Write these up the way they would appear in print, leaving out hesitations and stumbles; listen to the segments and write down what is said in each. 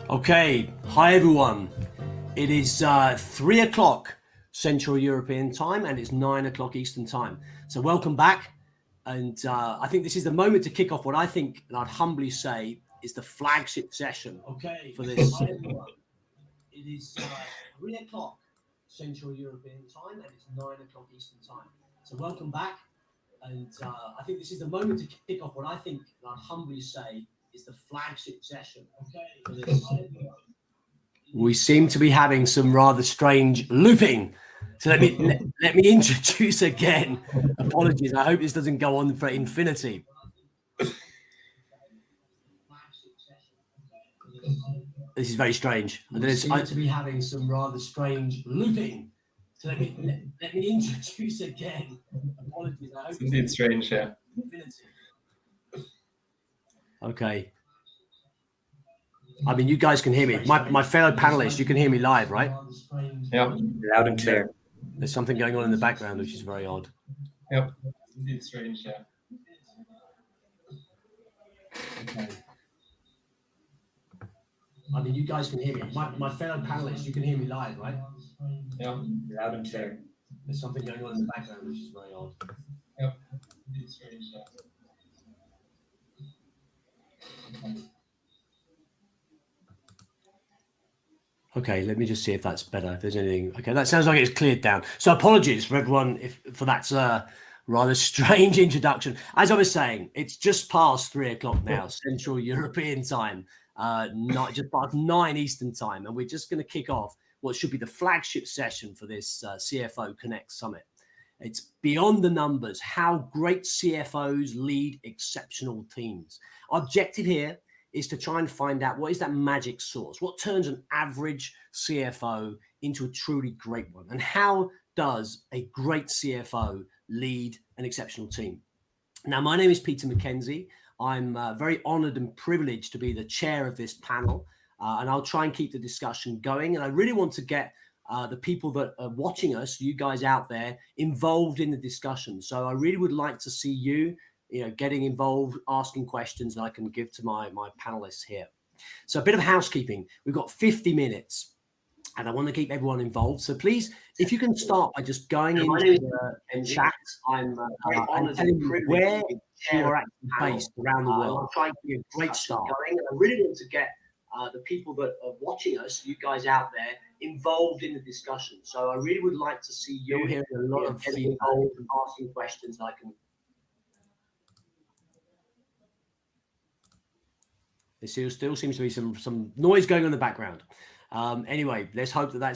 Okay, hi everyone. It is 3 o'clock Central European time and it's 9 o'clock Eastern time. So welcome back. And I think this is the moment to kick off what I think, and I'd humbly say, is the flagship session for this. Hi everyone. It is 3 o'clock Central European time and it's 9 o'clock Eastern time. So welcome back. And I think this is the moment to kick off what I think, and I'd humbly say, is the flagship session for this. We seem to be having some rather strange looping. So let me introduce again. Apologies. I hope this doesn't go on for infinity. This is very strange. We seem to be having some rather strange looping. So let me introduce again. Apologies. I hope it's indeed strange, yeah. Infinity. Okay. I mean, you guys can hear me. My fellow panelists, you can hear me live, right? Yeah, loud and clear. There's something going on in the background, which is very odd. Yep, it's indeed strange, yeah. Okay. I mean, you guys can hear me. My fellow panelists, you can hear me live, right? Yeah, loud and clear. There's something going on in the background, which is very odd. Yep, it's indeed strange, yeah. Okay, let me just see if that's better. If there's anything. Okay, that sounds like it's cleared down. So apologies for everyone for that rather strange introduction. As I was saying, it's just past 3 o'clock now, Central European time, not just past 9 Eastern time, and we're just going to kick off what should be the flagship session for this CFO Connect Summit. It's beyond the numbers, how great CFOs lead exceptional teams. Our objective here is to try and find out what is that magic sauce, what turns an average CFO into a truly great one, and how does a great CFO lead an exceptional team. Now, my name is Peter McKenzie. I'm very honored and privileged to be the chair of this panel, and I'll try and keep the discussion going. And I really want to get the people that are watching us, you guys out there, involved in the discussion. So I really would like to see you getting involved, asking questions that I can give to my panelists here. So a bit of housekeeping. We've got 50 minutes and I want to keep everyone involved. So please, if you can start by just going into the chat, I'm telling you where you are actually based around the world. I'll try and give you a great start. And I really want to get the people that are watching us, you guys out there, involved in the discussion. So I really would like to see you hearing a lot of getting involved and asking questions that I can. There still seems to be some noise going on in the background. Anyway, let's hope that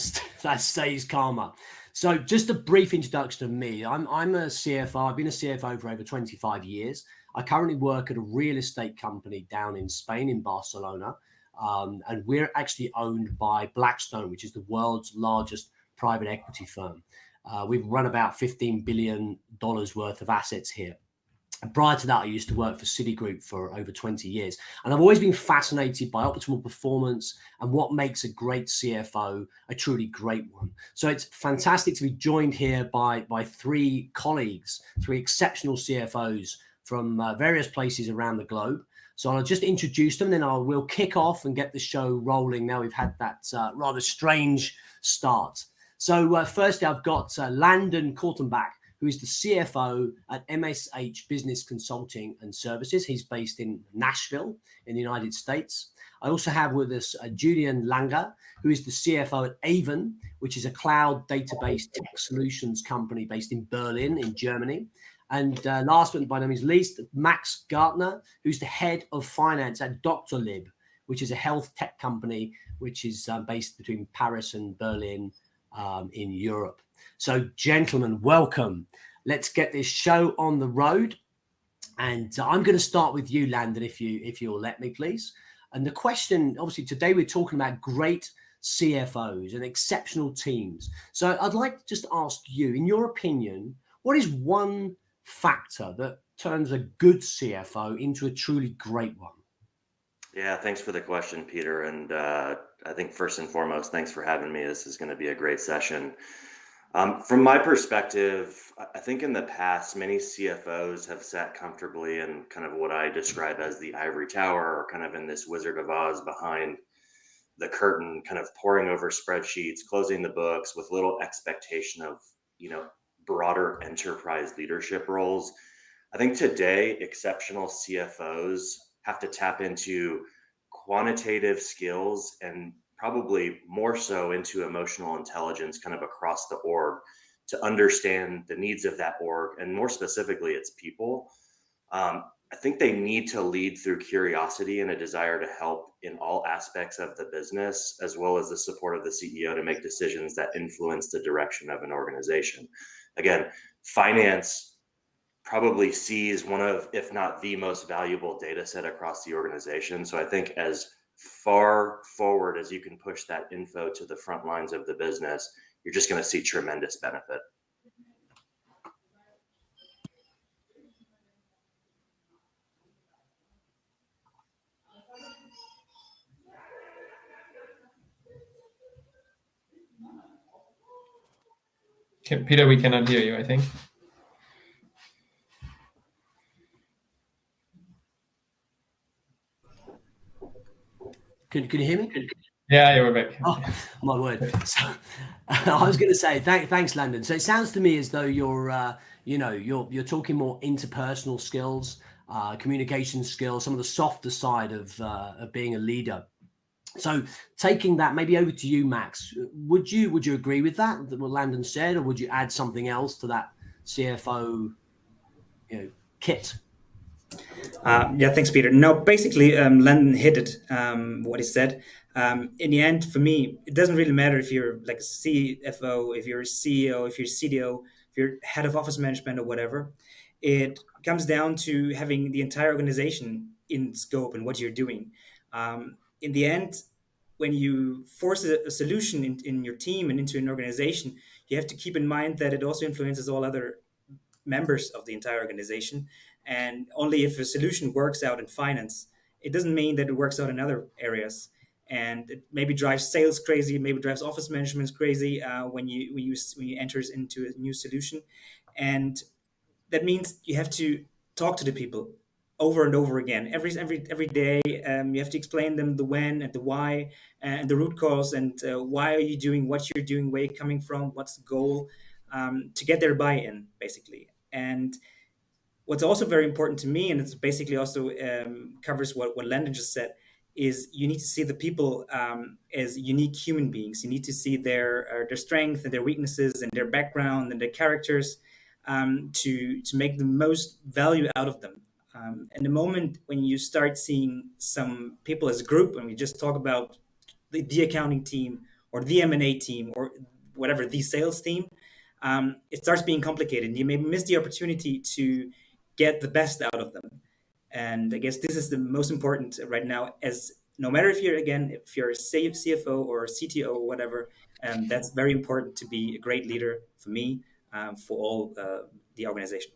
stays calmer. So just a brief introduction of me. I'm a CFO. I've been a CFO for over 25 years. I currently work at a real estate company down in Spain, in Barcelona. And we're actually owned by Blackstone, which is the world's largest private equity firm. We've run about $15 billion worth of assets here. And prior to that, I used to work for Citigroup for over 20 years. And I've always been fascinated by optimal performance and what makes a great CFO a truly great one. So it's fantastic to be joined here by three colleagues, three exceptional CFOs from various places around the globe. So I'll just introduce them, then we'll kick off and get the show rolling. Now we've had that rather strange start. So firstly, I've got Landon Cortenbach, who is the CFO at MSH Business Consulting and Services. He's based in Nashville in the United States. I also have with us Julian Lange, who is the CFO at Aiven, which is a cloud database tech solutions company based in Berlin in Germany. And last but by no means least, Max Gärtner, who's the head of finance at Doctolib, which is a health tech company, which is based between Paris and Berlin in Europe. So gentlemen, welcome. Let's get this show on the road. And I'm going to start with you, Landon, if you'll let me, please. And the question, obviously, today we're talking about great CFOs and exceptional teams. So I'd like to just ask you, in your opinion, what is one factor that turns a good CFO into a truly great one? Yeah, thanks for the question, Peter. And I think first and foremost, thanks for having me. This is going to be a great session. From my perspective, I think in the past, many CFOs have sat comfortably in kind of what I describe as the ivory tower, or kind of in this Wizard of Oz behind the curtain, kind of poring over spreadsheets, closing the books with little expectation of, broader enterprise leadership roles. I think today exceptional CFOs have to tap into quantitative skills and probably more so into emotional intelligence kind of across the org to understand the needs of that org, and more specifically its people. I think they need to lead through curiosity and a desire to help in all aspects of the business, as well as the support of the CEO to make decisions that influence the direction of an organization. Again, finance probably sees one of, if not the most valuable data set across the organization. So I think as far forward as you can push that info to the front lines of the business, you're just going to see tremendous benefit. Peter, we cannot hear you, I think. Can you hear me? Yeah, you're back. Oh, my word. So, I was going to say, thanks, Landon. So it sounds to me as though you're talking more interpersonal skills, communication skills, some of the softer side of being a leader. So taking that maybe over to you, Max, would you agree with that, what Landon said, or would you add something else to that CFO, kit? Yeah, thanks, Peter. No, basically, Landon hit it, what he said. In the end, for me, it doesn't really matter if you're like a CFO, if you're a CEO, if you're CDO, if you're head of office management or whatever. It comes down to having the entire organization in scope and what you're doing. In the end, when you force a solution in your team and into an organization, you have to keep in mind that it also influences all other members of the entire organization. And only if a solution works out in finance, it doesn't mean that it works out in other areas. And it maybe drives sales crazy, maybe drives office management crazy when you enter into a new solution. And that means you have to talk to the people over and over again. Every day, you have to explain them the when and the why and the root cause and why are you doing what you're doing, where you're coming from, what's the goal, to get their buy-in, basically. And what's also very important to me, and it's basically also covers what Landon just said, is you need to see the people as unique human beings. You need to see their strengths and their weaknesses and their background and their characters to make the most value out of them. And the moment when you start seeing some people as a group, and we just talk about the accounting team or the M&A team or whatever, the sales team, it starts being complicated. And you may miss the opportunity to get the best out of them. And I guess this is the most important right now, as no matter if you're a CFO or a CTO or whatever, that's very important to be a great leader for me, for all the organization.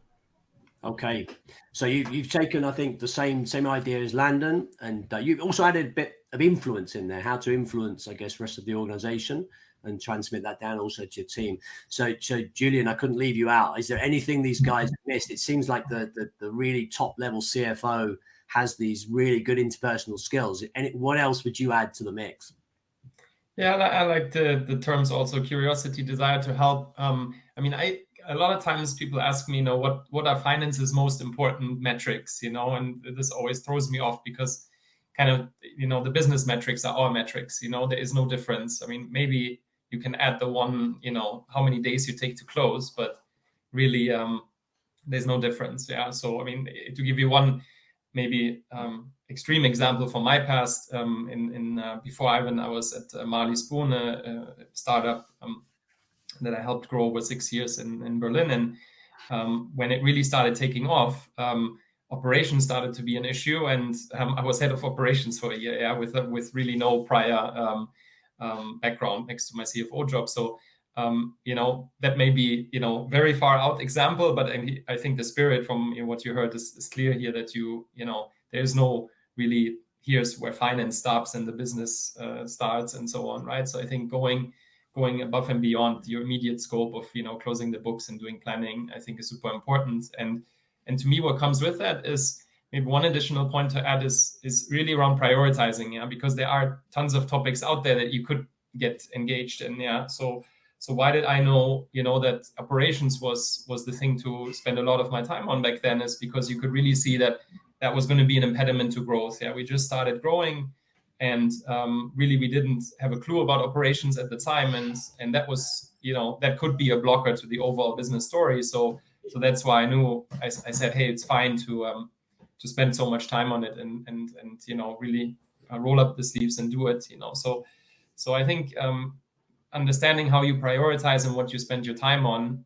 Okay, so you've taken, I think, the same idea as Landon, and you've also added a bit of influence in there, how to influence, I guess, the rest of the organization and transmit that down also to your team. So Julian, I couldn't leave you out. Is there anything these guys missed? It seems like the really top level CFO has these really good interpersonal skills. And what else would you add to the mix? Yeah, I like the terms also, curiosity, desire to help. A lot of times people ask me, what are finance's most important metrics, and this always throws me off because kind of, the business metrics are our metrics, there is no difference. Maybe you can add the one, how many days you take to close, but really there's no difference. Yeah. So, to give you one maybe extreme example from my past, before Aiven, I was at Marley Spoon, a startup that I helped grow over 6 years in Berlin. And when it really started taking off, operations started to be an issue. And I was head of operations for a year, with really no prior background next to my CFO job. So, that may be, very far out example, but I think the spirit from what you heard is clear here, that there's no really, here's where finance stops and the business starts and so on, right? So I think going above and beyond your immediate scope of, closing the books and doing planning, I think is super important. And to me, what comes with that is maybe one additional point to add is really around prioritizing, yeah, because there are tons of topics out there that you could get engaged in, yeah. So why did I know, that operations was the thing to spend a lot of my time on back then, is because you could really see that was going to be an impediment to growth. Yeah, we just started growing, and really we didn't have a clue about operations at the time, and that was, that could be a blocker to the overall business story. So that's why I knew, I said, hey, it's fine to spend so much time on it and really roll up the sleeves and do it. So I think understanding how you prioritize and what you spend your time on,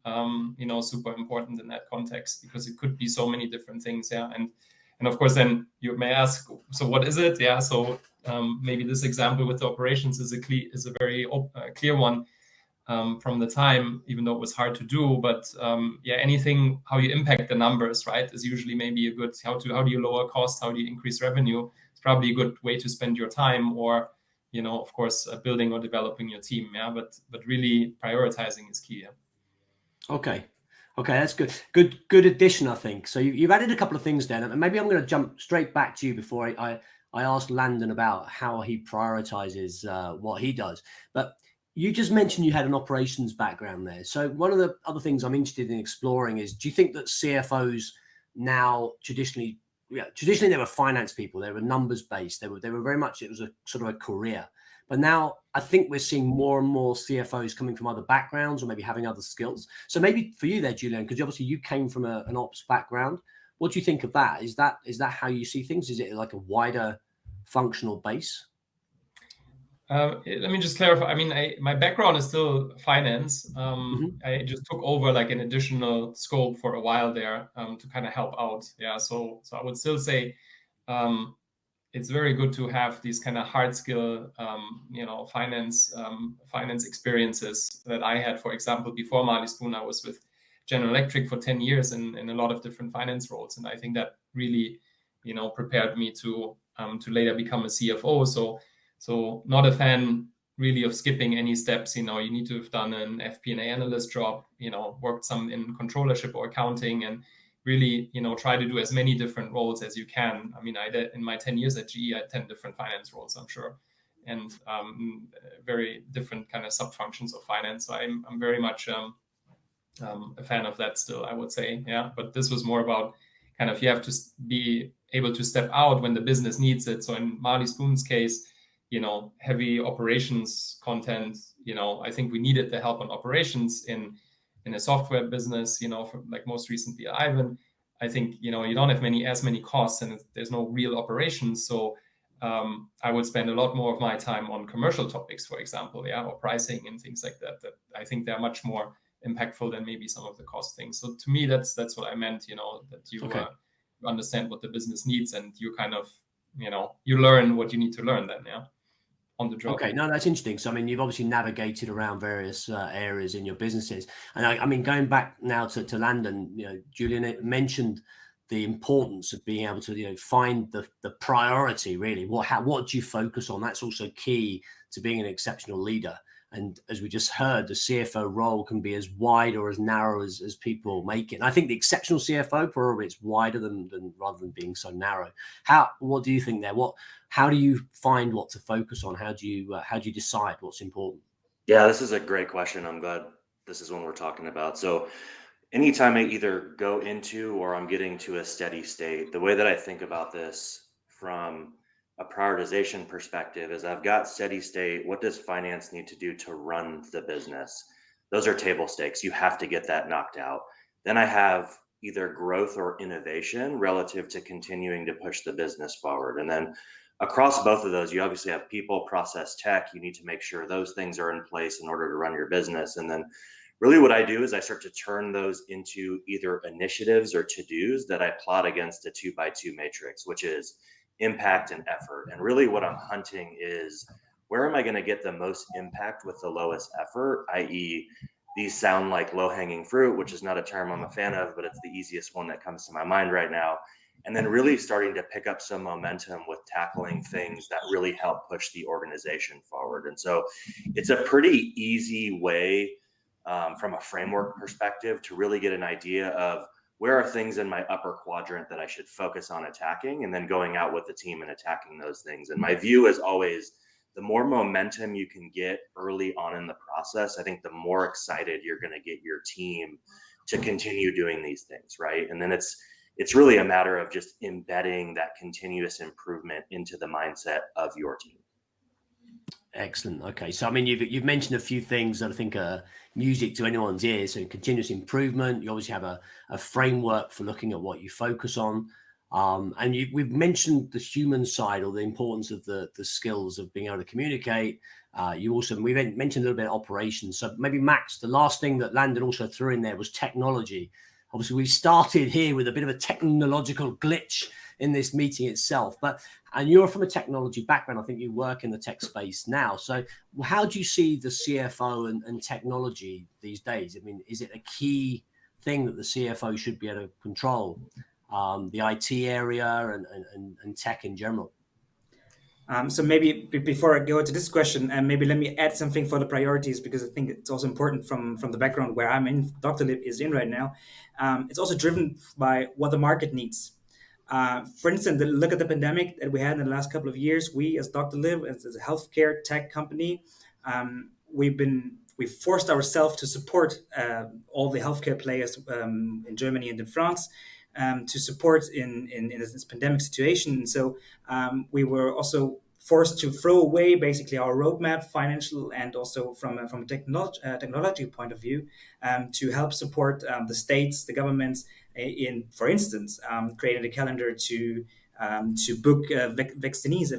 super important in that context, because it could be so many different things. Yeah. And of course, then you may ask, so what is it? Yeah. So maybe this example with the operations is a very clear one from the time, even though it was hard to do. But anything, how you impact the numbers, right, is usually maybe a good, how do you lower costs? How do you increase revenue? It's probably a good way to spend your time, or of course, building or developing your team. Yeah, but really prioritizing is key. Yeah? Okay, that's good addition, I think. So you've added a couple of things there, and maybe I'm going to jump straight back to you before I ask Landon about how he prioritizes what he does. But you just mentioned you had an operations background there. So one of the other things I'm interested in exploring is, do you think that CFOs now traditionally they were finance people, they were numbers based, they were very much, it was a sort of a career. But now I think we're seeing more and more CFOs coming from other backgrounds, or maybe having other skills. So maybe for you there, Julian, because obviously you came from an ops background. What do you think of that? Is that how you see things? Is it like a wider functional base? Let me just clarify. I mean, my background is still finance. I just took over like an additional scope for a while there to kind of help out. Yeah, so I would still say it's very good to have these kind of hard skill, finance experiences that I had. For example, before Marley Spoon, I was with General Electric for 10 years in a lot of different finance roles, and I think that really, prepared me to later become a CFO. So not a fan really of skipping any steps. You need to have done an FP&A analyst job, worked some in controllership or accounting, and really, try to do as many different roles as you can. I mean, I did, in my 10 years at GE, I had 10 different finance roles, I'm sure, and very different kind of sub-functions of finance. So I'm very much a fan of that still, I would say. Yeah, but this was more about kind of, you have to be able to step out when the business needs it. So in Marley Spoon's case, heavy operations content, I think we needed the help on operations in a software business, like most recently at Aiven. I think, you don't have as many costs, and there's no real operations. So I would spend a lot more of my time on commercial topics, for example, or pricing and things like that I think they're much more impactful than maybe some of the cost things. So to me, that's what I meant, that you understand what the business needs, and you kind of, you learn what you need to learn then, on the job. Okay, no, that's interesting. So, I mean, you've obviously navigated around various areas in your businesses. And I mean, going back now to Landon, Julian mentioned the importance of being able to, find the priority, really. What do you focus on? That's also key to being an exceptional leader. And as we just heard, the CFO role can be as wide or as narrow as people make it. And I think the exceptional CFO, probably it's wider than rather than being so narrow. What do you think there? How do you find what to focus on? How do you decide what's important? Yeah, this is a great question. I'm glad this is one we're talking about. So anytime I either go into or I'm getting to a steady state, the way that I think about this from a prioritization perspective is, I've got steady state. What does finance need to do to run the business? Those are table stakes. You have to get that knocked out. Then I have either growth or innovation relative to continuing to push the business forward. And then across both of those, you obviously have people, process, tech. You need to make sure those things are in place in order to run your business. And then really what I do is I start to turn those into either initiatives or to-dos that I plot against a 2x2 matrix, which is impact and effort. And really what I'm hunting is, where am I going to get the most impact with the lowest effort, i.e. these sound like low-hanging fruit, which is not a term I'm a fan of, but it's the easiest one that comes to my mind right now. And then really starting to pick up some momentum with tackling things that really help push the organization forward. And so it's a pretty easy way from a framework perspective to really get an idea of where are things in my upper quadrant that I should focus on attacking, and then going out with the team and attacking those things. And my view is always, the more momentum you can get early on in the process, I think the more excited you're going to get your team to continue doing these things, right? And then it's really a matter of just embedding that continuous improvement into the mindset of your team. Excellent. Okay, so I mean, you've mentioned a few things that I think are music to anyone's ears. So continuous improvement. You obviously have a framework for looking at what you focus on, and we've mentioned the human side, or the importance of the skills of being able to communicate. We mentioned a little bit of operations. So maybe Max, the last thing that Landon also threw in there was technology. Obviously, we started here with a bit of a technological glitch in this meeting itself, and you're from a technology background. I think you work in the tech space now. So how do you see the CFO and technology these days? I mean, is it a key thing that the CFO should be able to control, the IT area and tech in general? So maybe before I go into this question, maybe let me add something for the priorities, because I think it's also important from the background where I'm in, Doctolib is in right now. It's also driven by what the market needs. For instance, look at the pandemic that we had in the last couple of years. We, as Doctolib, as a healthcare tech company, we've forced ourselves to support all the healthcare players in Germany and in France, to support in this pandemic situation. And so we were also forced to throw away basically our roadmap, financial and also from a technology point of view, to help support the states, the governments, in, for instance, creating a calendar to book vaccinations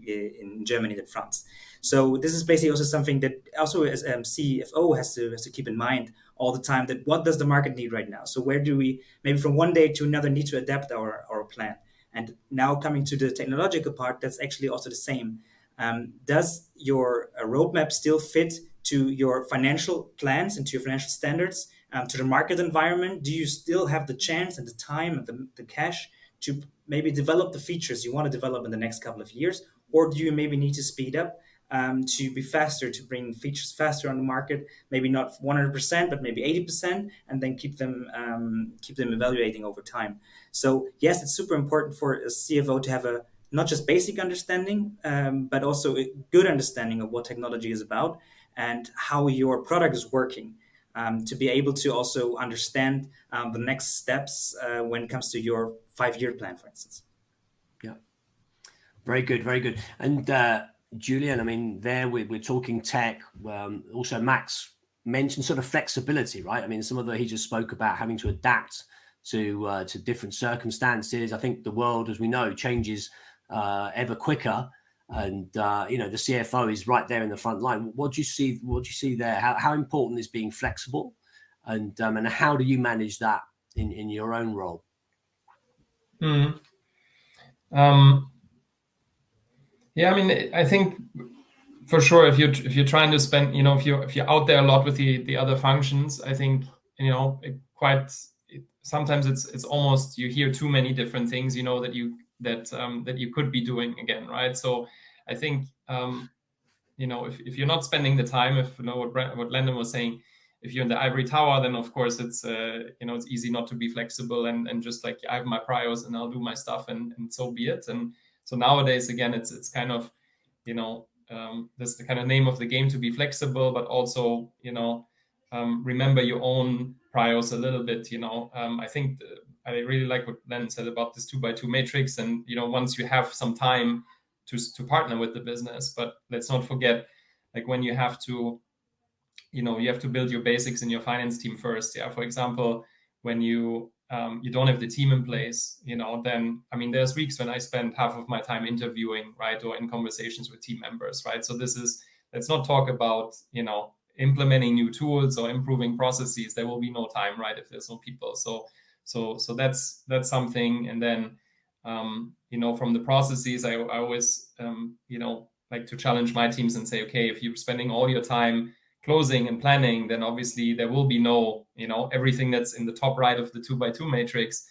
in Germany and France. So this is basically also something that also as CFO has to keep in mind all the time, that what does the market need right now? So where do we, maybe from one day to another, need to adapt our plan? And now coming to the technological part, that's actually also the same. Does your roadmap still fit to your financial plans and to your financial standards, to the market environment? Do you still have the chance and the time and the cash to maybe develop the features you want to develop in the next couple of years? Or do you maybe need to speed up to be faster, to bring features faster on the market, maybe not 100%, but maybe 80%, and then keep them evaluating over time? So yes, it's super important for a CFO to have a not just basic understanding, but also a good understanding of what technology is about and how your product is working, to be able to also understand the next steps when it comes to your 5-year plan, for instance. Yeah, very good, very good. And Julian, I mean, there we're talking tech. Also, Max mentioned sort of flexibility, right? I mean, he just spoke about having to adapt to different circumstances. I think the world, as we know, changes ever quicker, and the CFO is right there in the front line. What do you see there? How important is being flexible, and how do you manage that in your own role? Yeah, I mean, I think for sure, if you're trying to spend, if you're out there a lot with the other functions, I think sometimes it's almost, you hear too many different things, that you could be doing again, right? So I think if you're not spending the time, if what Landon was saying, if you're in the ivory tower, then of course it's it's easy not to be flexible and just like, I have my priors and I'll do my stuff and so be it. And so nowadays, again, it's kind of, that's the kind of name of the game, to be flexible, but also, remember your own priors a little bit. I think I really like what Landon said about this 2x2 matrix. And, once you have some time to partner with the business, but let's not forget, like when you have to, you have to build your basics in your finance team first. Yeah. For example, when you don't have the team in place, then, I mean, there's weeks when I spend half of my time interviewing, right, or in conversations with team members, right? So let's not talk about, implementing new tools or improving processes. There will be no time, right, if there's no people. So that's something. And then, from the processes, I always, like to challenge my teams and say, okay, if you're spending all your time closing and planning, then obviously there will be no, everything that's in the top right of the 2x2 matrix,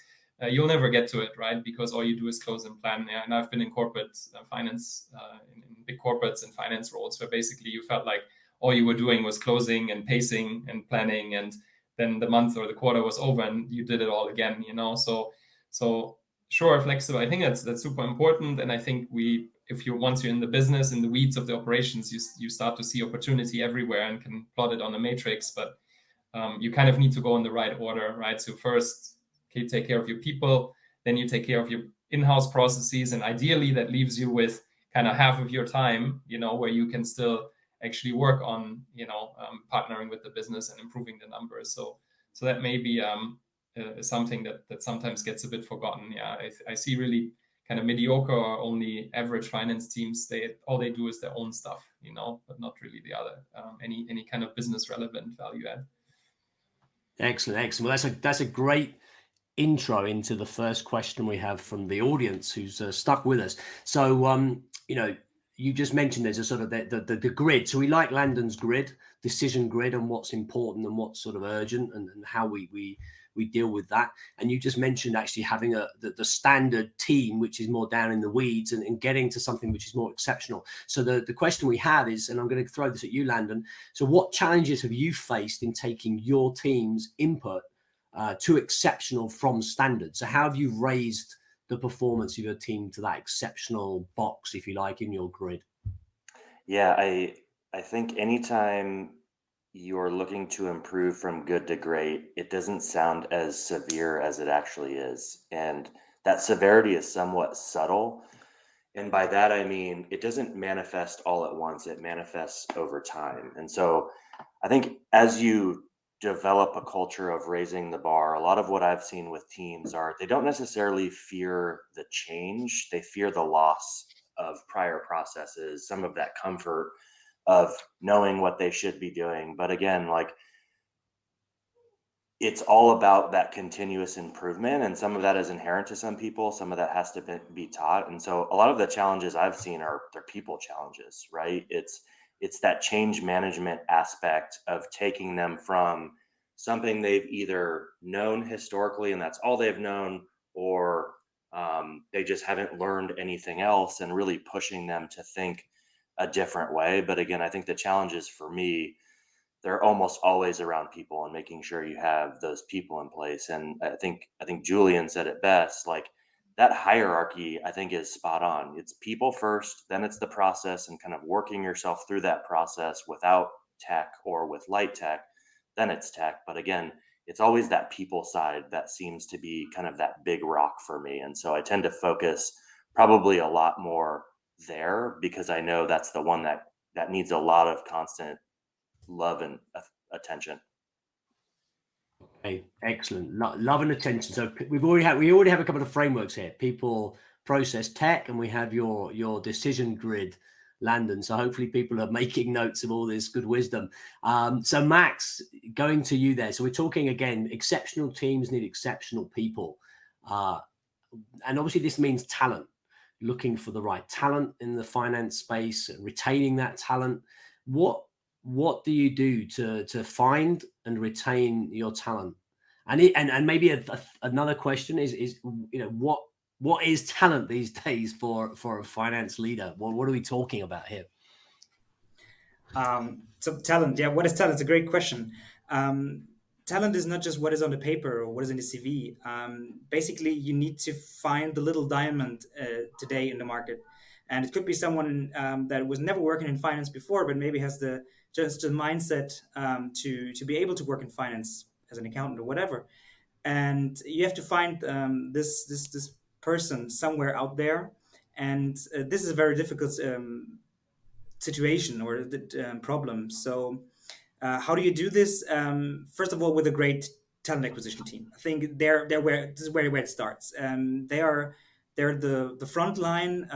you'll never get to it, right? Because all you do is close and plan. Yeah, and I've been in corporate finance, in big corporates and finance roles, where basically you felt like all you were doing was closing and pacing and planning, and then the month or the quarter was over and you did it all again, so sure, flexible. I think that's super important. And I think once you're in the business, in the weeds of the operations, you start to see opportunity everywhere and can plot it on a matrix. But you kind of need to go in the right order, right? So first, take care of your people, then you take care of your in-house processes, and ideally that leaves you with kind of half of your time, where you can still actually work on, partnering with the business and improving the numbers. So that may be something that sometimes gets a bit forgotten. Yeah, I see really kind of mediocre or only average finance teams. All they do is their own stuff, but not really the other any kind of business relevant value add. Excellent. Well, that's a great intro into the first question we have from the audience who's stuck with us. So you just mentioned there's a sort of the grid. So we like Landon's grid, decision grid, and what's important and what's sort of urgent, and how we deal with that. And you just mentioned actually having the standard team, which is more down in the weeds, and getting to something which is more exceptional. So the question we have is, and I'm going to throw this at you, Landon. So what challenges have you faced in taking your team's input to exceptional from standard? So how have you raised the performance of your team to that exceptional box, if you like, in your grid? Yeah, I think anytime you're looking to improve from good to great, it doesn't sound as severe as it actually is. And that severity is somewhat subtle. And by that, I mean, it doesn't manifest all at once, it manifests over time. And so I think as you develop a culture of raising the bar, a lot of what I've seen with teams they don't necessarily fear the change, they fear the loss of prior processes, some of that comfort of knowing what they should be doing. But again, it's all about that continuous improvement, and some of that is inherent to some people, some of that has to be taught. And so a lot of the challenges I've seen they're people challenges, right? It's that change management aspect of taking them from something they've either known historically and that's all they've known, or they just haven't learned anything else, and really pushing them to think a different way. But again, I think the challenges for me, they're almost always around people and making sure you have those people in place. And I think Julian said it best, that hierarchy, I think, is spot on. It's people first, then it's the process, and kind of working yourself through that process without tech or with light tech, then it's tech. But again, it's always that people side that seems to be kind of that big rock for me. And so I tend to focus probably a lot more there, because I know that's the one that needs a lot of constant love and attention. Okay, excellent. Love and attention. So we already have a couple of frameworks here: people, process, tech, and we have your decision grid, Landon. So hopefully people are making notes of all this good wisdom. So Max, going to you there. So we're talking again, exceptional teams need exceptional people, and obviously this means talent. Looking for the right talent in the finance space and retaining that talent. What do you do to find and retain your talent? And maybe another question is what is talent these days for a finance leader? What are we talking about here? So talent, what is talent? It's a great question. Talent is not just what is on the paper or what is in the CV. Basically, you need to find the little diamond today in the market. And it could be someone that was never working in finance before, but maybe has just the mindset to be able to work in finance as an accountant or whatever. And you have to find this person somewhere out there. And this is a very difficult situation or problem. So how do you do this? First of all, with a great talent acquisition team. I think this is where it starts. They're the front line.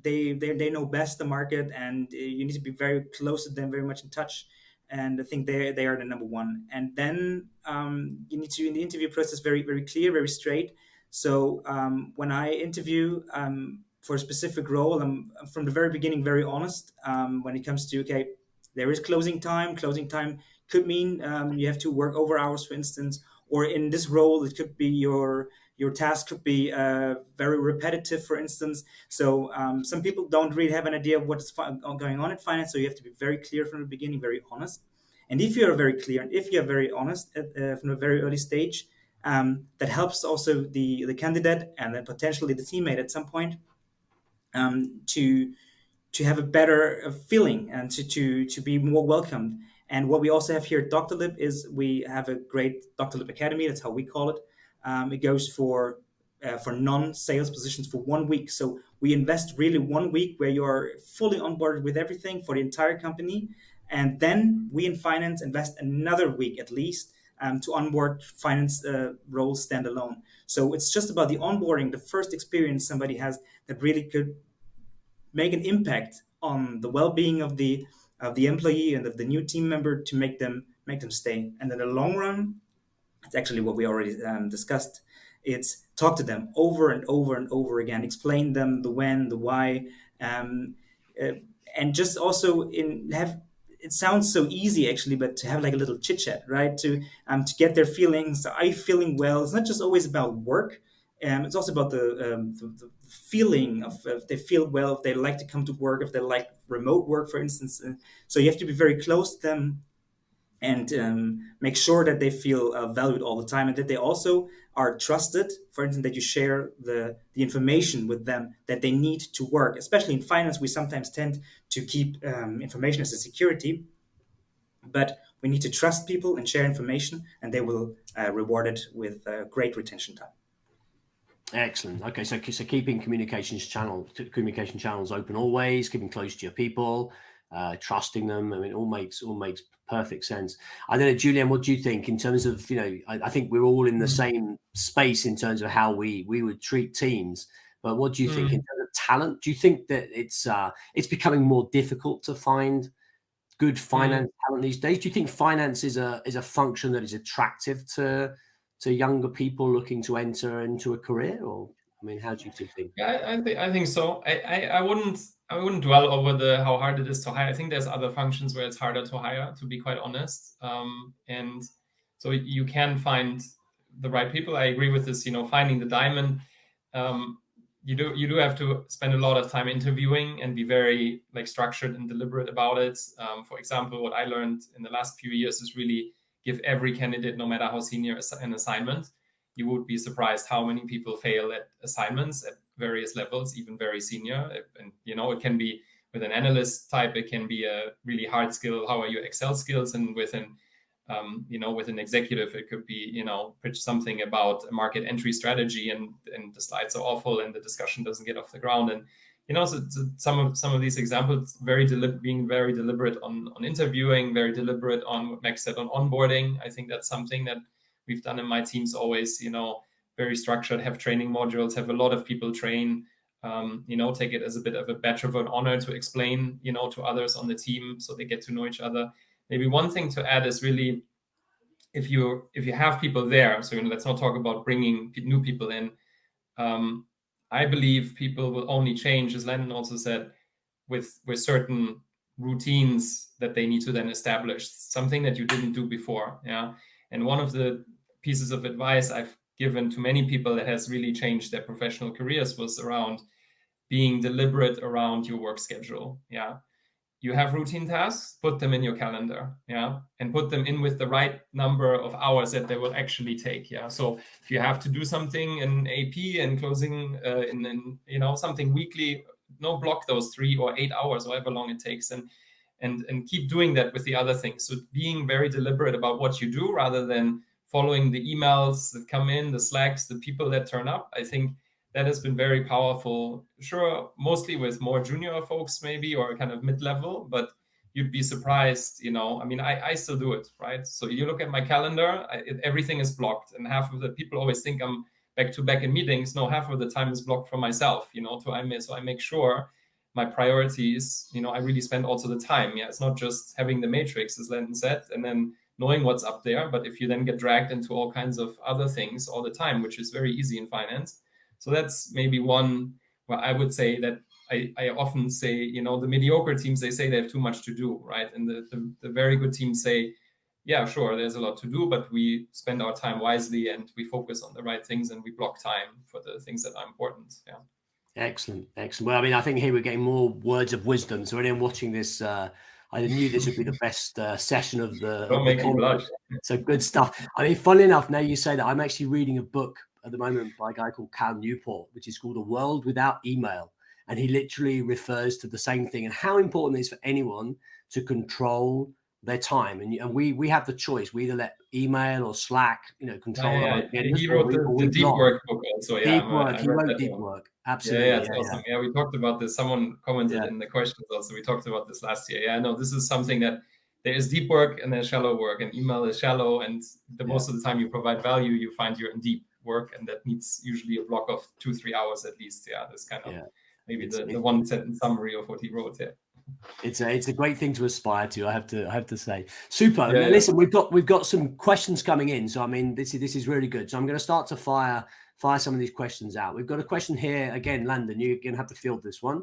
They know best the market, and you need to be very close to them, very much in touch. And I think they are the number one. And then you need to, in the interview process, very, very clear, very straight. So when I interview for a specific role, I'm from the very beginning very honest when it comes to, there is closing time. Closing time could mean you have to work over hours, for instance, or in this role, it could be your task could be very repetitive, for instance. So some people don't really have an idea of what's going on in finance. So you have to be very clear from the beginning, very honest. And if you are very clear and if you are very honest from a very early stage, that helps also the candidate and then potentially the teammate at some point to have a better feeling and to be more welcomed. And what we also have here at Doctolib is we have a great Doctolib Academy. That's how we call it. It goes for non-sales positions for 1 week. So we invest really 1 week where you're fully onboarded with everything for the entire company. And then we in finance invest another week at least to onboard finance roles standalone. So it's just about the onboarding, the first experience somebody has that really could make an impact on the well-being of the employee and of the new team member to make them stay. And in the long run, it's actually what we already discussed. It's talk to them over and over and over again, explain them the when, the why, and just also it sounds so easy actually, but to have like a little chit chat, right? To get their feelings. Are you feeling well? It's not just always about work. It's also about the feeling of if they feel well, if they like to come to work, if they like remote work, for instance. So you have to be very close to them and make sure that they feel valued all the time, and that they also are trusted. For instance, that you share the information with them that they need to work. Especially in finance, we sometimes tend to keep information as a security, but we need to trust people and share information, and they will reward it with great retention time. Excellent. Okay, so keeping communication channels open always, keeping close to your people, trusting them. I mean, it all makes perfect sense. I don't know, Julian, what do you think in terms of, I think we're all in the same space in terms of how we would treat teams, but what do you think in terms of talent? Do you think that it's becoming more difficult to find good finance talent these days? Do you think finance is a function that is attractive to younger people looking to enter into a career? Or, I mean, how do you think? Yeah, I think so. I wouldn't dwell over how hard it is to hire. I think there's other functions where it's harder to hire, to be quite honest. And so you can find the right people. I agree with this, finding the diamond. You do have to spend a lot of time interviewing and be very structured and deliberate about it. For example, what I learned in the last few years is really give every candidate, no matter how senior, an assignment. You would be surprised how many people fail at assignments at various levels, even very senior. And, it can be with an analyst type, it can be a really hard skill. How are your Excel skills? And with an executive, it could be, pitch something about a market entry strategy and the slides are awful and the discussion doesn't get off the ground. And, so some of these examples, being very deliberate on interviewing, very deliberate on what Max said on onboarding. I think that's something that we've done in my teams always, very structured, have training modules, have a lot of people train, take it as a bit of a badge of an honor to explain, to others on the team so they get to know each other. Maybe one thing to add is really, if you have people there, so let's not talk about bringing new people in. I believe people will only change, as Landon also said, with certain routines that they need to then establish, something that you didn't do before. Yeah. And one of the pieces of advice I've given to many people that has really changed their professional careers was around being deliberate around your work schedule. Yeah. You have routine tasks, put them in your calendar, yeah, and put them in with the right number of hours that they will actually take, yeah. So if you have to do something in AP and closing in something weekly, block those 3 or 8 hours, however long it takes, and keep doing that with the other things. So being very deliberate about what you do rather than following the emails that come in, the Slacks, the people that turn up. I think that has been very powerful. Sure, mostly with more junior folks maybe, or kind of mid-level, but you'd be surprised, I still do it, right? So you look at my calendar, everything is blocked, and half of the people always think I'm back-to-back in meetings. No, half of the time is blocked for myself, so I make sure my priorities, I really spend also the time. Yeah, it's not just having the matrix, as Landon said, and then knowing what's up there, but if you then get dragged into all kinds of other things all the time, which is very easy in finance. So that's maybe one where I would say that I often say, the mediocre teams, they say they have too much to do, right? And the very good teams say, yeah, sure, there's a lot to do, but we spend our time wisely and we focus on the right things and we block time for the things that are important. Yeah. Excellent. Well, I think here we're getting more words of wisdom. So anyone watching this, I knew this would be the best session of the. Don't make me blush. So good stuff. I mean, funnily enough, now you say that, I'm actually reading a book at the moment by a guy called Cal Newport, which is called A World Without Email. And he literally refers to the same thing and how important it is for anyone to control their time. And we have the choice. We either let email or Slack, control our agendas, he wrote the Deep Work book also. Deep Work. He wrote Deep Work. Absolutely. Yeah, it's awesome. Yeah, we talked about this. Someone commented in the questions also. We talked about this last year. Yeah, no, this is something that there is deep work and there's shallow work, and email is shallow. And most of the time you provide value, you find you're in deep work, and that needs usually a block of 2-3 hours at least. Yeah, this kind of maybe the one sentence summary of what he wrote. Yeah. It's a great thing to aspire to. I have to say. Super. Now, listen, we've got some questions coming in. So I mean, this is really good. So I'm going to start to fire some of these questions out. We've got a question here again, Landon. You're going to have to field this one.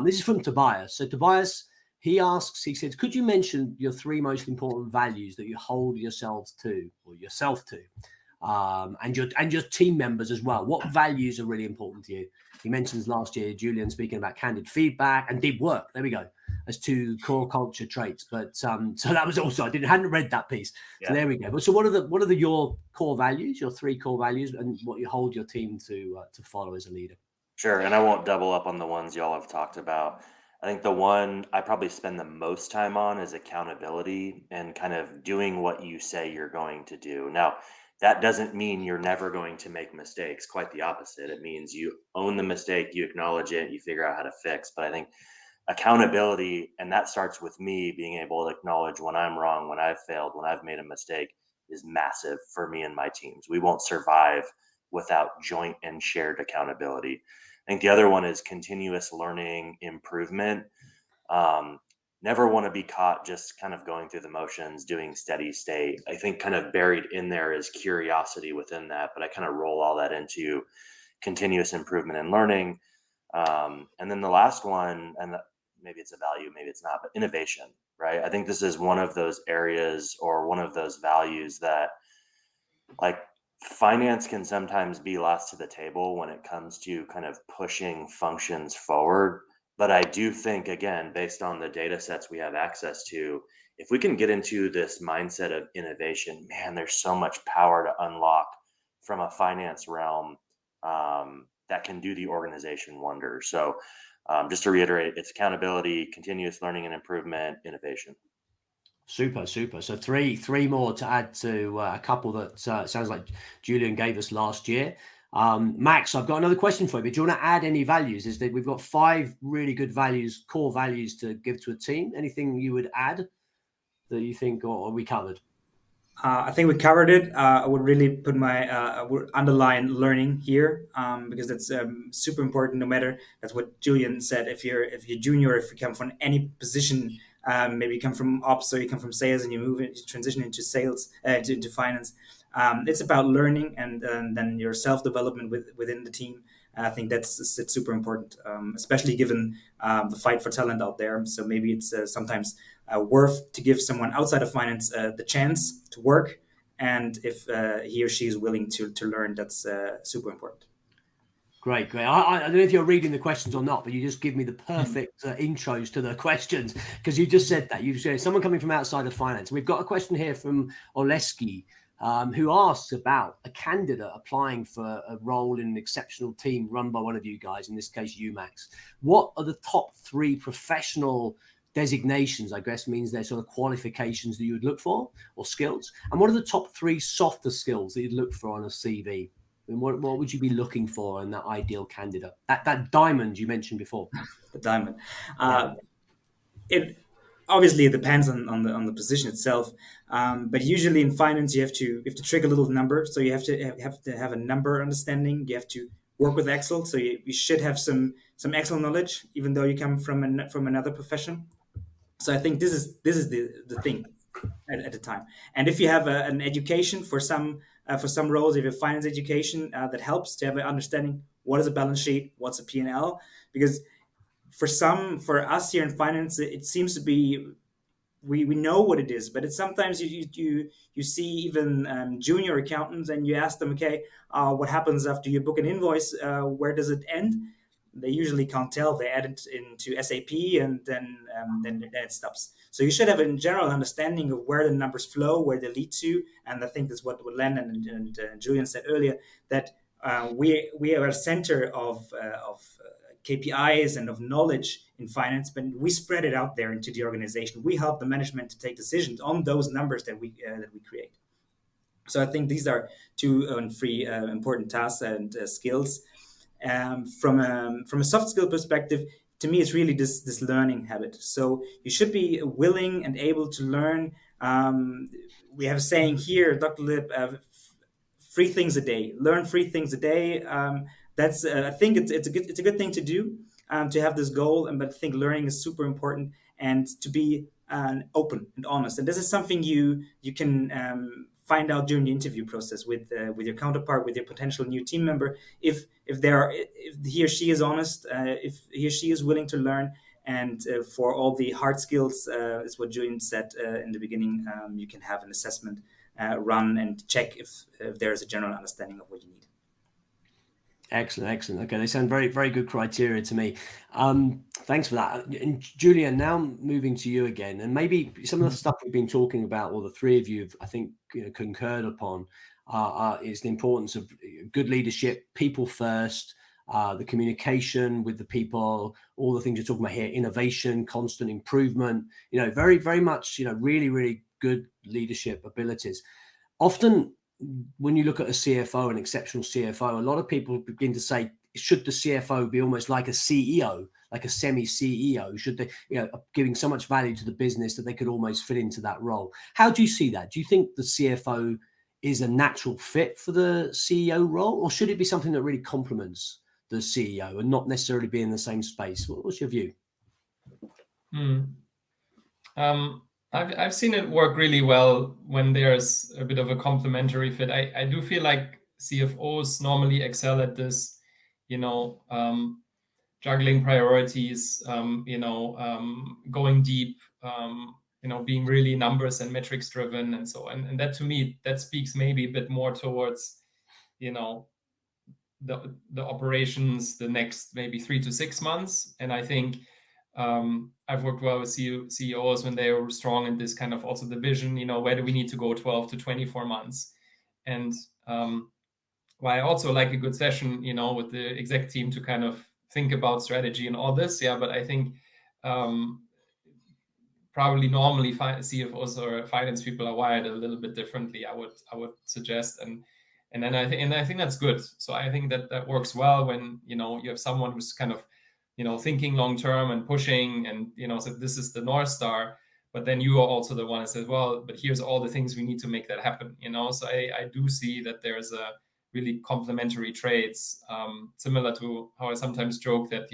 This is from Tobias. So Tobias, he says, could you mention your 3 most important values that you hold yourself to, and your team members as well? What values are really important to you? He mentions last year, Julian speaking about candid feedback and deep work. There we go, as 2 core culture traits. But so that was also, hadn't read that piece. Yeah. So there we go. But so what are your core values, your 3 core values, and what you hold your team to follow as a leader? Sure, and I won't double up on the ones y'all have talked about. I think the one I probably spend the most time on is accountability and kind of doing what you say you're going to do. Now, that doesn't mean you're never going to make mistakes. Quite the opposite. It means you own the mistake, you acknowledge it, you figure out how to fix. But I think accountability, and that starts with me being able to acknowledge when I'm wrong, when I've failed, when I've made a mistake, is massive for me and my teams. We won't survive without joint and shared accountability. I think the other one is continuous learning improvement. Never want to be caught just kind of going through the motions, doing steady state. I think kind of buried in there is curiosity within that, but I kind of roll all that into continuous improvement and learning. And then the last one, and maybe it's a value, maybe it's not, but innovation, right? I think this is one of those areas or one of those values that, like, finance can sometimes be last to the table when it comes to kind of pushing functions forward. But I do think, again, based on the data sets we have access to, if we can get into this mindset of innovation, man, there's so much power to unlock from a finance realm that can do the organization wonders. So just to reiterate, it's accountability, continuous learning and improvement, innovation. Super. So three more to add to a couple that sounds like Julian gave us last year. Max, I've got another question for you. But do you want to add any values? We've got 5 really good values, core values to give to a team. Anything you would add that you think, or are we covered? I think we covered it. I would really put I would underline learning here because that's super important. No matter, that's what Julian said. If you're junior, if you come from any position, maybe you come from ops or you come from sales and you transition into sales, into finance. It's about learning and then your self-development within the team. I think that's super important, especially given the fight for talent out there. So maybe it's sometimes worth to give someone outside of finance the chance to work. And if he or she is willing to learn, that's super important. Great. I don't know if you're reading the questions or not, but you just give me the perfect intros to the questions, because you just said that. You said someone coming from outside of finance. We've got a question here from Oleski, who asks about a candidate applying for a role in an exceptional team run by one of you guys, in this case, you, Max. What are the top 3 professional designations, I guess means they're sort of qualifications that you would look for, or skills? And what are the top 3 softer skills that you'd look for on a CV? I mean, what would you be looking for in that ideal candidate? That diamond you mentioned before. The diamond. It obviously it depends on the position itself, but usually in finance you have to trigger a little number. So you have to have a number understanding. You have to work with Excel, so you should have some Excel knowledge, even though you come from another profession. So I think this is the thing at the time. And if you have an education for some roles, if you have finance education, that helps to have an understanding what is a balance sheet, what's a P&L, because for us here in finance, it seems to be we know what it is, but it's sometimes you see even junior accountants and you ask them, okay, what happens after you book an invoice? Where does it end? they usually can't tell. They add it into SAP and then it stops. So you should have a general understanding of where the numbers flow, where they lead to. And I think that's what Landon and Julian said earlier, that we are a center of KPIs and of knowledge in finance, but we spread it out there into the organization. We help the management to take decisions on those numbers that we create. So I think these are 2 and 3 important tasks and skills. From a soft skill perspective, to me, it's really this learning habit. So you should be willing and able to learn. We have a saying here, Doctolib, 3 things a day. Learn 3 things a day. That's I think it's a good thing to do, to have this goal. But I think learning is super important, and to be open and honest. And this is something you can find out during the interview process with your counterpart, with your potential new team member. If he or she is honest, if he or she is willing to learn, and for all the hard skills, is what Julian said in the beginning. You can have an assessment run and check if there is a general understanding of what you need. Excellent. Okay, they sound very, very good criteria to me. Thanks for that. And Julian, now moving to you again, and maybe some of the stuff we've been talking about, or the 3 of you have, I think, concurred upon, is the importance of good leadership, people first, the communication with the people, all the things you're talking about here, innovation, constant improvement. Very, very much, really, really good leadership abilities. Often, when you look at a CFO, an exceptional CFO, a lot of people begin to say, should the CFO be almost like a CEO, like a semi-CEO? Should they, giving so much value to the business that they could almost fit into that role? How do you see that? Do you think the CFO is a natural fit for the CEO role, or should it be something that really complements the CEO and not necessarily be in the same space? What's your view? I've seen it work really well when there's a bit of a complementary fit. I do feel like CFOs normally excel at this, juggling priorities, going deep, being really numbers and metrics driven and so on. And that, to me, that speaks maybe a bit more towards, the operations the next maybe 3 to 6 months. And I think I've worked well with CEOs when they were strong in this kind of also the vision, where do we need to go 12 to 24 months? And why I also like a good session, with the exec team to kind of think about strategy and all this. Yeah, but I think probably normally CFOs or finance people are wired a little bit differently, I would suggest. And then I think that's good. So I think that works well when, you have someone who's kind of, thinking long term and pushing, and so this is the North Star, but then you are also the one that says, well, but here's all the things we need to make that happen. So I do see that there's a really complementary traits, similar to how I sometimes joke that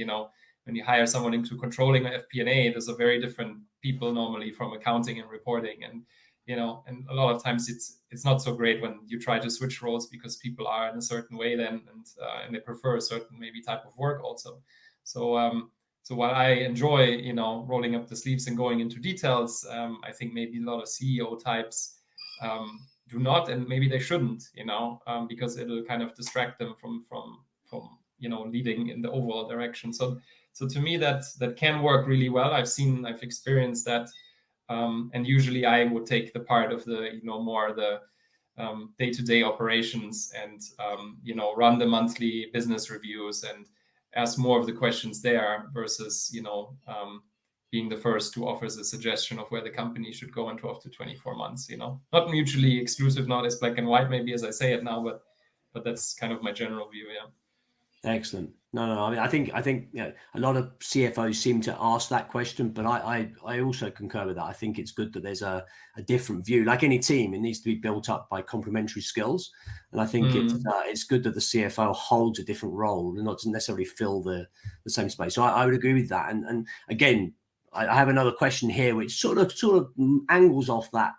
when you hire someone into controlling or FP&A, there's a very different people normally from accounting and reporting, and and a lot of times it's not so great when you try to switch roles because people are in a certain way then, and they prefer a certain maybe type of work also. So while I enjoy, rolling up the sleeves and going into details, I think maybe a lot of CEO types do not, and maybe they shouldn't, because it'll kind of distract them from leading in the overall direction. So to me, that can work really well. I've experienced that, and usually I would take the part of the, more the day-to-day operations and run the monthly business reviews and ask more of the questions there versus, being the first who offers a suggestion of where the company should go in 12 to 24 months, not mutually exclusive, not as black and white, maybe as I say it now, but that's kind of my general view. Yeah. Excellent. No. I mean, I think a lot of CFOs seem to ask that question, but I also concur with that. I think it's good that there's a different view. Like any team, it needs to be built up by complementary skills, and I think it's good that the CFO holds a different role and not necessarily fill the same space. So I would agree with that. And again, I have another question here, which sort of angles off that.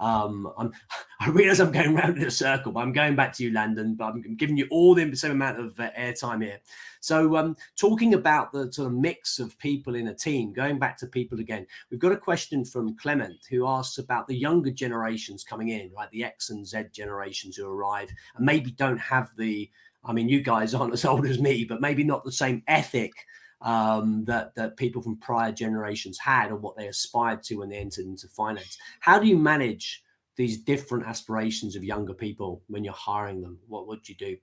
I realize I'm going around in a circle, but I'm going back to you, Landon, but I'm giving you all the same amount of airtime here. So talking about the sort of mix of people in a team, going back to people again, we've got a question from Clement who asks about the younger generations coming in, right? The X and Z generations who arrive and maybe don't have the I mean, you guys aren't as old as me, but maybe not the same ethic that people from prior generations had, or what they aspired to when they entered into finance. How do you manage these different aspirations of younger people when you're hiring them? What would you do?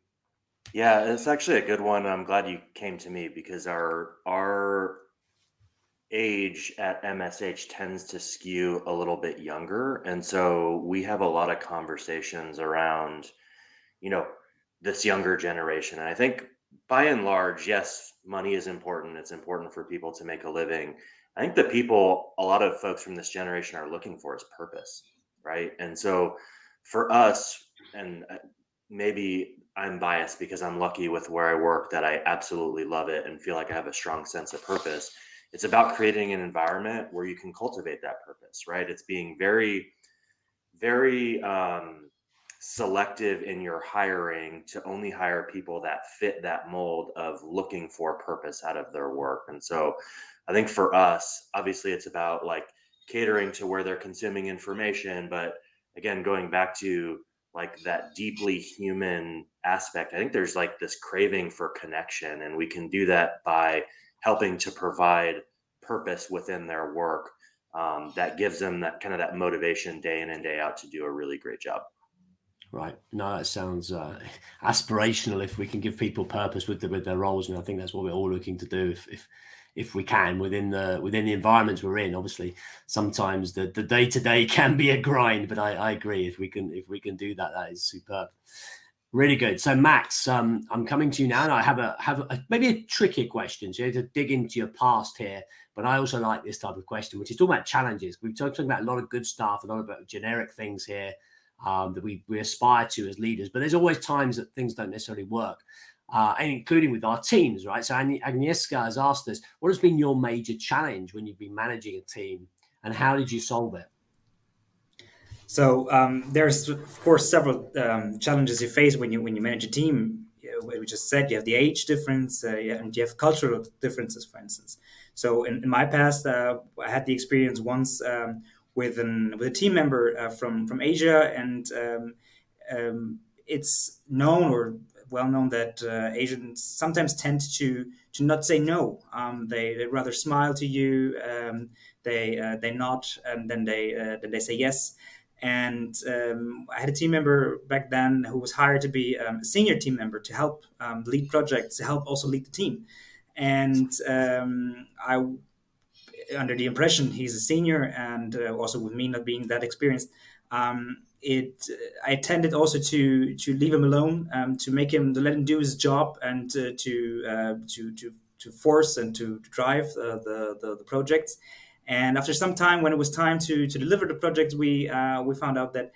Yeah, it's actually a good one. I'm glad you came to me because our age at MSH tends to skew a little bit younger. And so we have a lot of conversations around, you know, this younger generation. And I think by and large, yes, money is important. It's important for people to make a living. I think the people, a lot of folks from this generation are looking for is purpose, right? And so for us, and maybe I'm biased because I'm lucky with where I work that I absolutely love it and feel like I have a strong sense of purpose. It's about creating an environment where you can cultivate that purpose, right? It's being very, very selective in your hiring to only hire people that fit that mold of looking for purpose out of their work. And so I think for us, obviously it's about like catering to where they're consuming information, but again, going back to like that deeply human aspect, I think there's like this craving for connection, and we can do that by helping to provide purpose within their work, that gives them that kind of that motivation day in and day out to do a really great job. Right. No, that sounds aspirational. If we can give people purpose with their roles, and I think that's what we're all looking to do. If we can within the environments we're in. Obviously, sometimes the day-to-day can be a grind, but I agree. If we can do that, that is superb. Really good. So Max, I'm coming to you now, and I have a maybe a tricky question. So you have to dig into your past here, but I also like this type of question, which is talking about challenges. We've talked about a lot of good stuff, a lot about generic things here that we aspire to as leaders, but there's always times that things don't necessarily work, and including with our teams, right? So Agnieszka has asked us, what has been your major challenge when you've been managing a team, and how did you solve it? So there's of course several challenges you face when you manage a team. We just said you have the age difference, and you have cultural differences, for instance. So in my past, I had the experience once with a team member from Asia, and it's known or well known that Asians sometimes tend to not say no. They rather smile to you. They nod, and then they say yes. And I had a team member back then who was hired to be a senior team member to help lead projects, to help also lead the team. And I, under the impression he's a senior, and also with me not being that experienced, I tended also to leave him alone, to let him do his job, and to force and to drive the projects. And after some time, when it was time to deliver the project, we found out that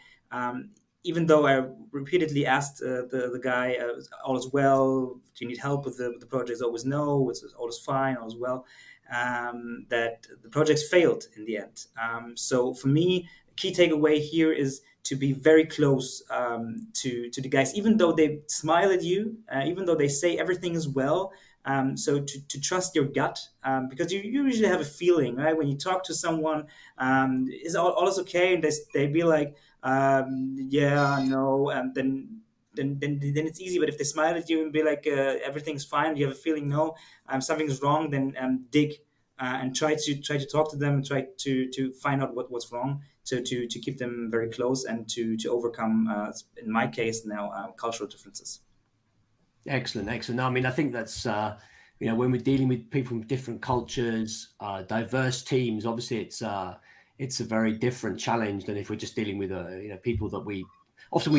even though I repeatedly asked the guy, all is well, do you need help with the project? Always no, all is fine, all is well. That the projects failed in the end. So for me, a key takeaway here is to be very close to the guys, even though they smile at you, even though they say everything is well. So to trust your gut, because you usually have a feeling, right? When you talk to someone, is all is okay, and they be like, yeah, no, and then it's easy. But if they smile at you and be like, everything's fine, you have a feeling, no, something's wrong, then dig and try to talk to them and try to find out what's wrong. So to keep them very close and to overcome, in my case now, cultural differences. Excellent. No, I mean, I think that's when we're dealing with people from different cultures, diverse teams. Obviously, it's a very different challenge than if we're just dealing with people that we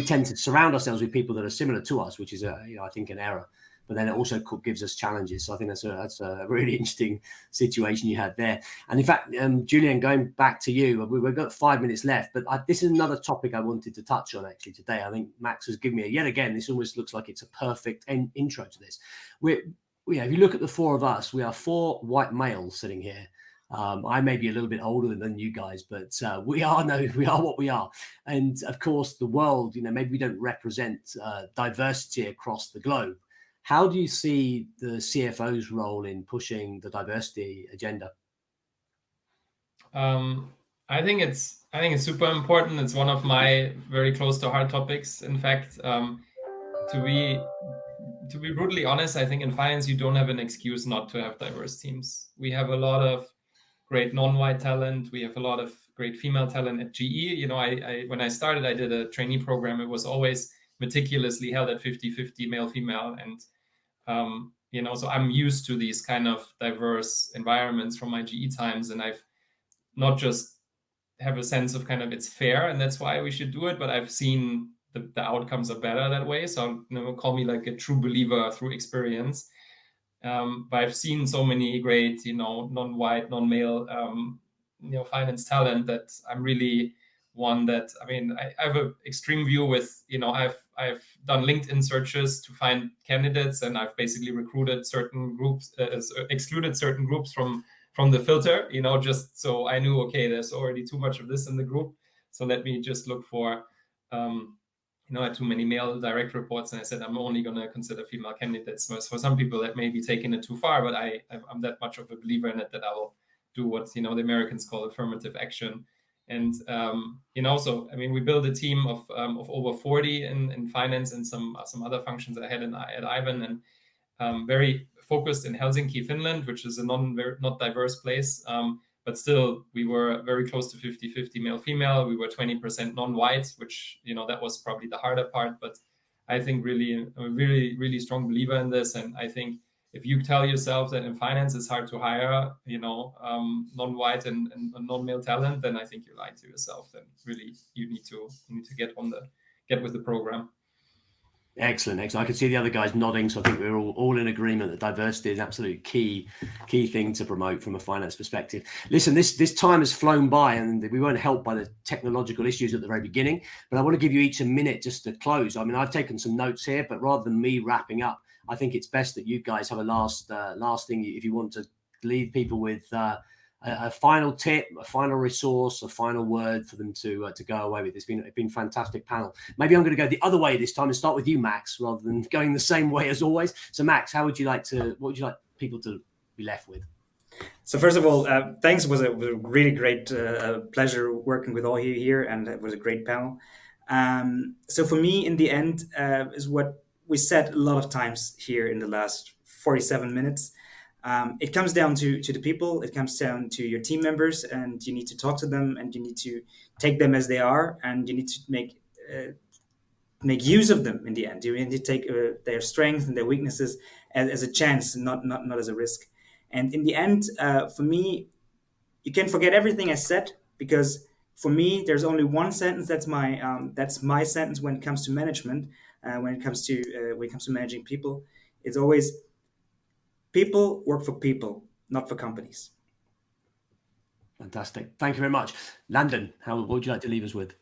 tend to surround ourselves with people that are similar to us, which is I think an error. But then it also gives us challenges. So I think that's a really interesting situation you had there. And in fact, Julian, going back to you, we've got 5 minutes left, but this is another topic I wanted to touch on actually today. I think Max has given me yet again, this almost looks like it's a perfect intro to this. If you look at the four of us, we are four white males sitting here. I may be a little bit older than you guys, but we are what we are. And of course, the world, maybe we don't represent diversity across the globe. How do you see the CFO's role in pushing the diversity agenda? I think it's super important. It's one of my very close to heart topics. In fact, to be to be brutally honest, I think in finance, you don't have an excuse not to have diverse teams. We have a lot of great non-white talent. We have a lot of great female talent at GE. You know, I when I started, I did a trainee program. It was always meticulously held at 50-50 male-female. And, you know, so I'm used to these kind of diverse environments from my GE times. And I've not just have a sense of kind of it's fair and that's why we should do it, but I've seen the outcomes are better that way. So, you know, call me like a true believer through experience. But I've seen so many great, you know, non-white, non-male, you know, finance talent that I'm really one that, I mean, I have an extreme view with, you know, I've done LinkedIn searches to find candidates, and I've basically recruited certain groups, excluded certain groups from the filter, you know, just so I knew, okay, there's already too much of this in the group. So let me just look for, you know, I had too many male direct reports, and I said, I'm only going to consider female candidates. So for some people that may be taking it too far, but I'm that much of a believer in it that I will do what, you know, the Americans call affirmative action. And, you know, so, I mean, we built a team of over 40 in finance and some other functions I had at Aiven, and very focused in Helsinki, Finland, which is a not diverse place. But still, we were very close to 50-50 male-female. We were 20% non-white, which, you know, that was probably the harder part. But I think really, I'm a really, really strong believer in this. And I think if you tell yourself that in finance it's hard to hire, you know, non-white and non-male talent, then I think you lied to yourself. Then really, you need to get with the program. Excellent. I can see the other guys nodding, so I think we're all in agreement that diversity is absolutely key thing to promote from a finance perspective. Listen, this time has flown by, and we weren't helped by the technological issues at the very beginning, but I want to give you each a minute just to close. I mean, I've taken some notes here, but rather than me wrapping up, I think it's best that you guys have a last thing, if you want to leave people with a final tip, a final resource, a final word for them to go away with. It's been a fantastic panel. Maybe I'm going to go the other way this time and start with you, Max, rather than going the same way as always. So, Max, what would you like people to be left with? So first of all, thanks. It was a really great pleasure working with all of you here, and it was a great panel. So for me, in the end, is what we said a lot of times here in the last 47 minutes. It comes down to the people. It comes down to your team members, and you need to talk to them, and you need to take them as they are, and you need to make use of them in the end. You need to take their strengths and their weaknesses as a chance, not as a risk. And in the end, for me, you can forget everything I said, because for me, there's only one sentence. That's my sentence when it comes to management. When it comes to managing people, it's always: people work for people, not for companies. Fantastic. Thank you very much. Landon, what would you like to leave us with?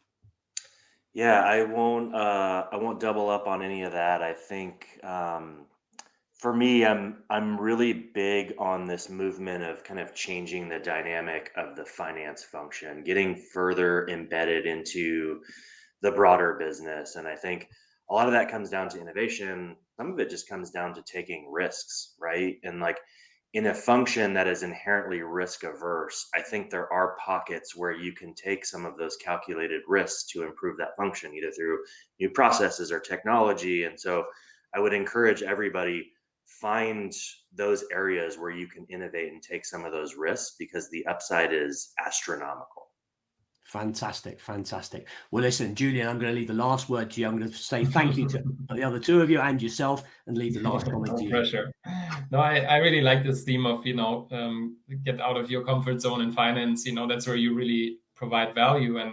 Yeah, I won't double up on any of that. I think for me, I'm really big on this movement of kind of changing the dynamic of the finance function, getting further embedded into the broader business. And I think a lot of that comes down to innovation. Some of it just comes down to taking risks, right? And like in a function that is inherently risk averse, I think there are pockets where you can take some of those calculated risks to improve that function, either through new processes or technology. And so I would encourage everybody, find those areas where you can innovate and take some of those risks, because the upside is astronomical. Fantastic. Well, listen, Julian, I'm going to leave the last word to you. I'm going to say thank you to the other two of you and yourself, and leave the last comment to you. Pressure. No, I really like this theme of, you know, get out of your comfort zone in finance. You know, that's where you really provide value. And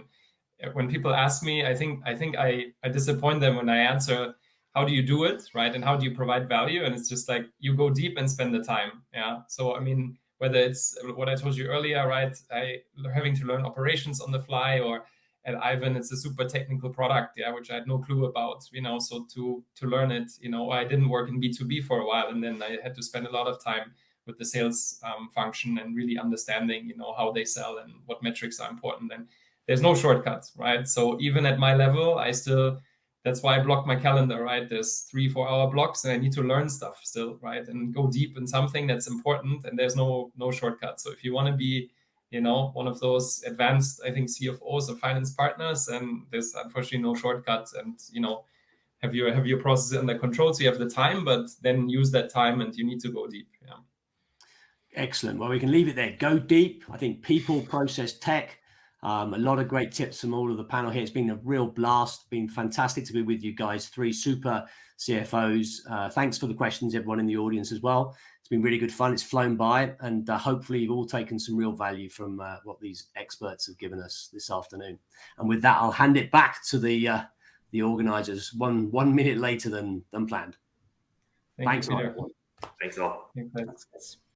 when people ask me, I think I disappoint them when I answer, how do you do it, right? And how do you provide value? And it's just like, you go deep and spend the time. Yeah. So, I mean, whether it's what I told you earlier, right? Having to learn operations on the fly, or at Aiven, it's a super technical product, yeah, which I had no clue about, you know, so to learn it, you know, I didn't work in B2B for a while, and then I had to spend a lot of time with the sales function and really understanding, you know, how they sell and what metrics are important. And there's no shortcuts, right? So even at my level, that's why I block my calendar, right? There's 3-4 hour blocks, and I need to learn stuff still, right? And go deep in something that's important, and there's no shortcut. So if you want to be, you know, one of those advanced, I think, CFOs or finance partners, and there's unfortunately no shortcuts. And, you know, have your process under control, so you have the time, but then use that time and you need to go deep. Yeah. Excellent. Well, we can leave it there. Go deep. I think people, process, tech. A lot of great tips from all of the panel here. It's been a real blast. Been fantastic to be with you guys. 3 super CFOs. Thanks for the questions, everyone in the audience as well. It's been really good fun. It's flown by, and hopefully you've all taken some real value from what these experts have given us this afternoon. And with that, I'll hand it back to the organizers 1 minute later than planned. Thanks, Peter. Thanks all. Thanks.